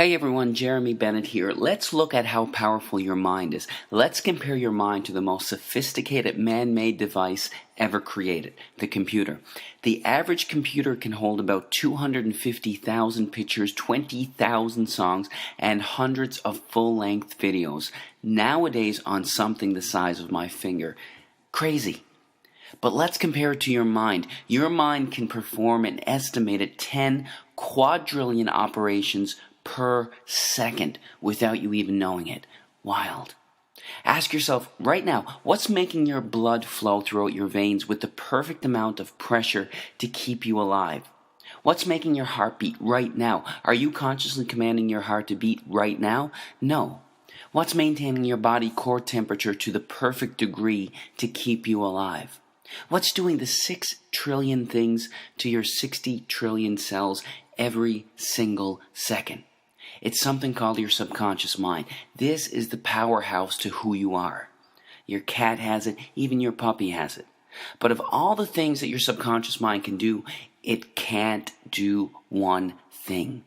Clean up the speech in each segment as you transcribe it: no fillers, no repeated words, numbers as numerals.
Hey everyone, Jeremy Bennett here. Let's look at how powerful your mind is. Let's compare your mind to the most sophisticated man-made device ever created, the computer. The average computer can hold about 250,000 pictures, 20,000 songs, and hundreds of full-length videos, nowadays on something the size of my finger. Crazy. But let's compare it to your mind. Your mind can perform an estimated 10 quadrillion operations per second without you even knowing it. Wild. Ask yourself right now, what's making your blood flow throughout your veins with the perfect amount of pressure to keep you alive? What's making your heart beat right now? Are you consciously commanding your heart to beat right now? No. What's maintaining your body core temperature to the perfect degree to keep you alive? What's doing the 6 trillion things to your 60 trillion cells every single second? It's something called your subconscious mind. This is the powerhouse to who you are. Your cat has it, even your puppy has it. But of all the things that your subconscious mind can do, it can't do one thing.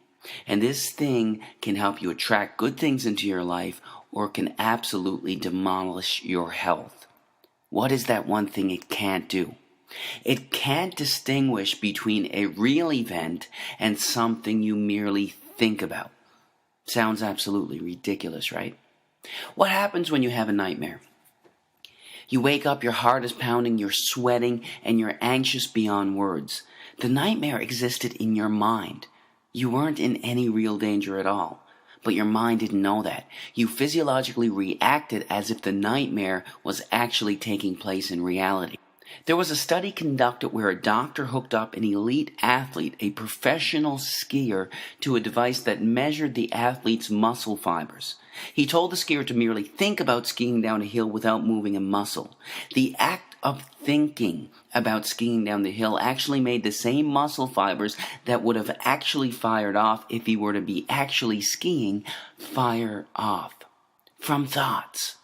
And this thing can help you attract good things into your life or can absolutely demolish your health. What is that one thing it can't do? It can't distinguish between a real event and something you merely think about. Sounds absolutely ridiculous, right? What happens when you have a nightmare? You wake up, your heart is pounding, you're sweating, and you're anxious beyond words. The nightmare existed in your mind. You weren't in any real danger at all. But your mind didn't know that. You physiologically reacted as if the nightmare was actually taking place in reality. There was a study conducted where a doctor hooked up an elite athlete, a professional skier, to a device that measured the athlete's muscle fibers. He told the skier to merely think about skiing down a hill without moving a muscle. The act of thinking about skiing down the hill actually made the same muscle fibers that would have actually fired off if he were to be actually skiing fire off from thoughts.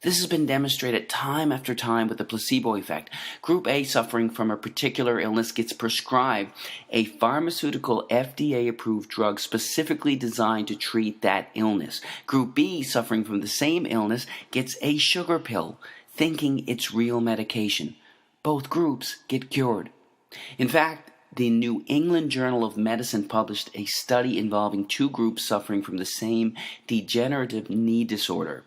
This has been demonstrated time after time with the placebo effect. Group A suffering from a particular illness gets prescribed a pharmaceutical FDA-approved drug specifically designed to treat that illness. Group B suffering from the same illness gets a sugar pill, thinking it's real medication. Both groups get cured. In fact, the New England Journal of Medicine published a study involving two groups suffering from the same degenerative knee disorder.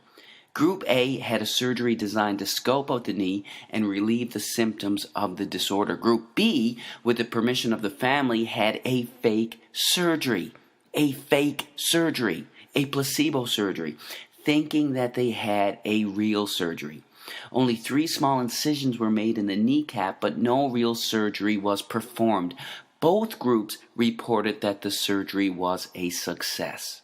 Group A had a surgery designed to scope out the knee and relieve the symptoms of the disorder. Group B, with the permission of the family, had a fake surgery. A placebo surgery, thinking that they had a real surgery. Only 3 small incisions were made in the kneecap, but no real surgery was performed. Both groups reported that the surgery was a success.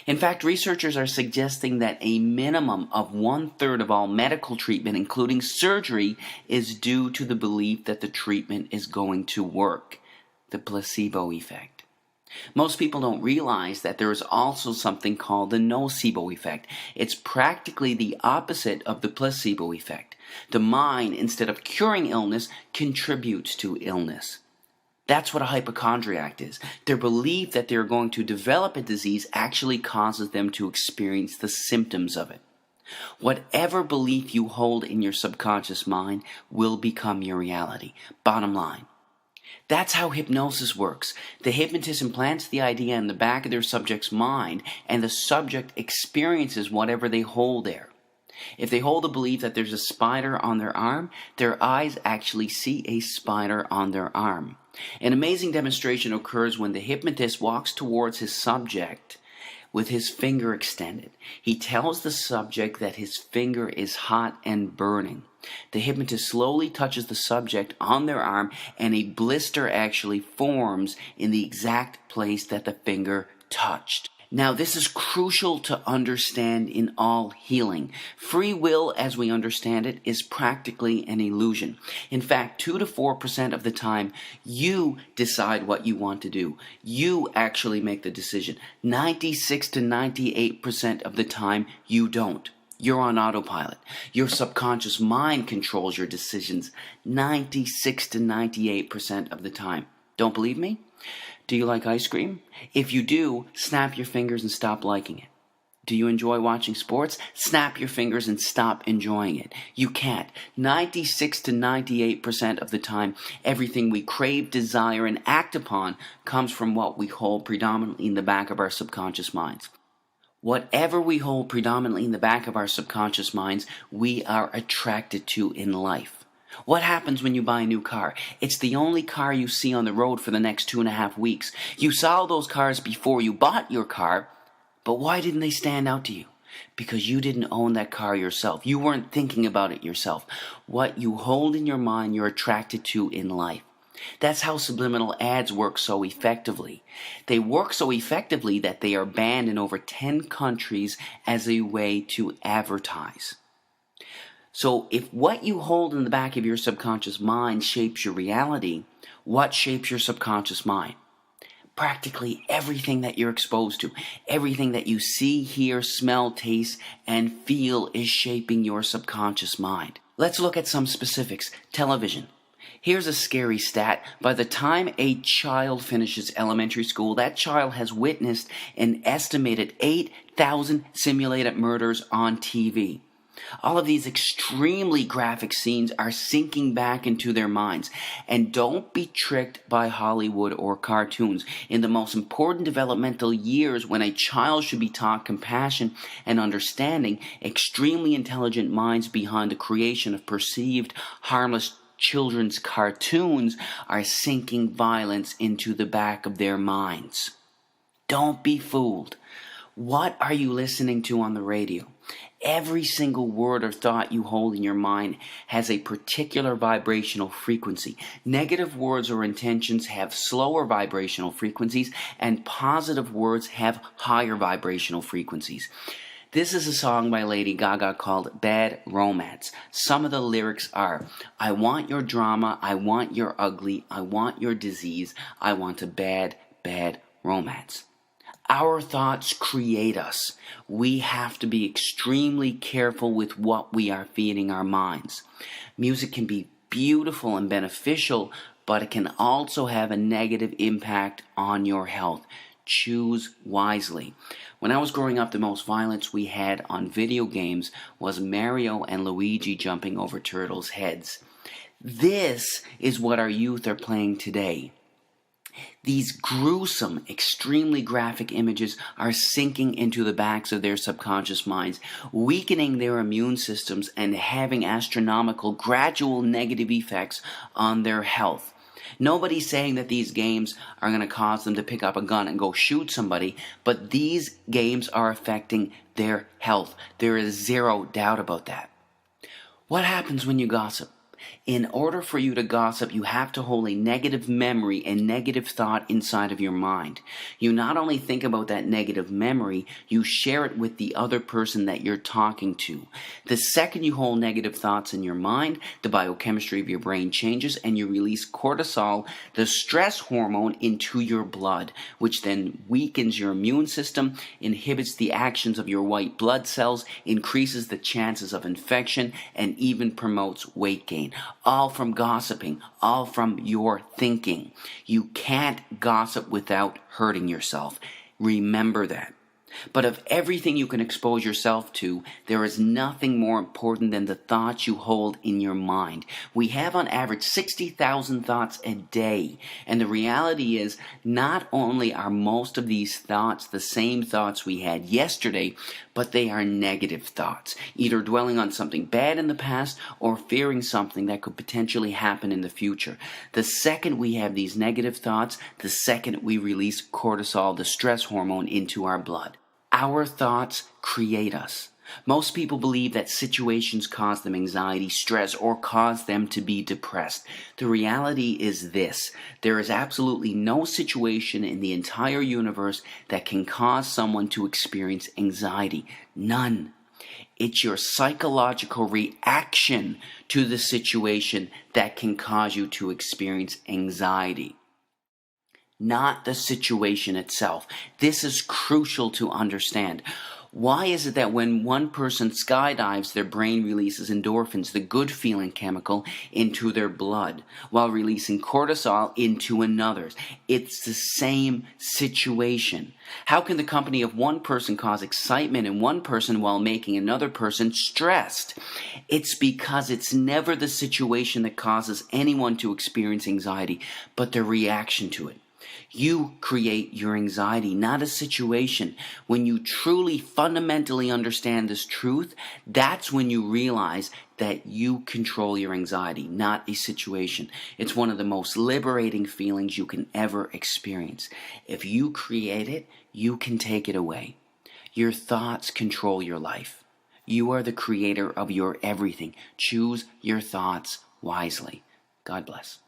In fact, researchers are suggesting that a minimum of 1/3 of all medical treatment, including surgery, is due to the belief that the treatment is going to work. The placebo effect. Most people don't realize that there is also something called the nocebo effect. It's practically the opposite of the placebo effect. The mind, instead of curing illness, contributes to illness. That's what a hypochondriac is. Their belief that they're going to develop a disease actually causes them to experience the symptoms of it. Whatever belief you hold in your subconscious mind will become your reality. Bottom line. That's how hypnosis works. The hypnotist implants the idea in the back of their subject's mind, and the subject experiences whatever they hold there. If they hold the belief that there's a spider on their arm, their eyes actually see a spider on their arm. An amazing demonstration occurs when the hypnotist walks towards his subject with his finger extended. He tells the subject that his finger is hot and burning. The hypnotist slowly touches the subject on their arm, and a blister actually forms in the exact place that the finger touched. Now, this is crucial to understand in all healing. Free will, as we understand it, is practically an illusion. In fact, 2 to 4% of the time, you decide what you want to do. You actually make the decision. 96 to 98% of the time, you don't. You're on autopilot. Your subconscious mind controls your decisions 96 to 98% of the time. Don't believe me? Do you like ice cream? If you do, snap your fingers and stop liking it. Do you enjoy watching sports? Snap your fingers and stop enjoying it. You can't. 96 to 98% of the time, everything we crave, desire, and act upon comes from what we hold predominantly in the back of our subconscious minds. Whatever we hold predominantly in the back of our subconscious minds, we are attracted to in life. What happens when you buy a new car? It's the only car you see on the road for the next 2.5 weeks. You saw those cars before you bought your car, but why didn't they stand out to you? Because you didn't own that car yourself. You weren't thinking about it yourself. What you hold in your mind, you're attracted to in life. That's how subliminal ads work so effectively. They work so effectively that they are banned in over 10 countries as a way to advertise. So if what you hold in the back of your subconscious mind shapes your reality, what shapes your subconscious mind? Practically everything that you're exposed to, everything that you see, hear, smell, taste, and feel is shaping your subconscious mind. Let's look at some specifics. Television. Here's a scary stat. By the time a child finishes elementary school, that child has witnessed an estimated 8,000 simulated murders on TV. All of these extremely graphic scenes are sinking back into their minds. And don't be tricked by Hollywood or cartoons. In the most important developmental years, when a child should be taught compassion and understanding, extremely intelligent minds behind the creation of perceived harmless children's cartoons are sinking violence into the back of their minds. Don't be fooled. What are you listening to on the radio? Every single word or thought you hold in your mind has a particular vibrational frequency. Negative words or intentions have slower vibrational frequencies, and positive words have higher vibrational frequencies. This is a song by Lady Gaga called Bad Romance. Some of the lyrics are, I want your drama, I want your ugly, I want your disease, I want a bad, bad romance. Our thoughts create us. We have to be extremely careful with what we are feeding our minds. Music can be beautiful and beneficial, but it can also have a negative impact on your health. Choose wisely. When I was growing up, the most violence we had on video games was Mario and Luigi jumping over turtles' heads. This is what our youth are playing today. These gruesome, extremely graphic images are sinking into the backs of their subconscious minds, weakening their immune systems and having astronomical, gradual negative effects on their health. Nobody's saying that these games are going to cause them to pick up a gun and go shoot somebody, but these games are affecting their health. There is zero doubt about that. What happens when you gossip? In order for you to gossip, you have to hold a negative memory and negative thought inside of your mind. You not only think about that negative memory, you share it with the other person that you're talking to. The second you hold negative thoughts in your mind, the biochemistry of your brain changes and you release cortisol, the stress hormone, into your blood, which then weakens your immune system, inhibits the actions of your white blood cells, increases the chances of infection, and even promotes weight gain. All from gossiping, all from your thinking. You can't gossip without hurting yourself. Remember that. But of everything you can expose yourself to, there is nothing more important than the thoughts you hold in your mind. We have on average 60,000 thoughts a day. And the reality is, not only are most of these thoughts the same thoughts we had yesterday, but they are negative thoughts, either dwelling on something bad in the past or fearing something that could potentially happen in the future. The second we have these negative thoughts, the second we release cortisol, the stress hormone, into our blood. Our thoughts create us. Most people believe that situations cause them anxiety, stress, or cause them to be depressed. The reality is this: there is absolutely no situation in the entire universe that can cause someone to experience anxiety. None. It's your psychological reaction to the situation that can cause you to experience anxiety, not the situation itself. This is crucial to understand. Why is it that when one person skydives, their brain releases endorphins, the good feeling chemical, into their blood, while releasing cortisol into another's? It's the same situation. How can the company of one person cause excitement in one person while making another person stressed? It's because it's never the situation that causes anyone to experience anxiety, but their reaction to it. You create your anxiety, not a situation. When you truly fundamentally understand this truth, that's when you realize that you control your anxiety, not a situation. It's one of the most liberating feelings you can ever experience. If you create it, you can take it away. Your thoughts control your life. You are the creator of your everything. Choose your thoughts wisely. God bless.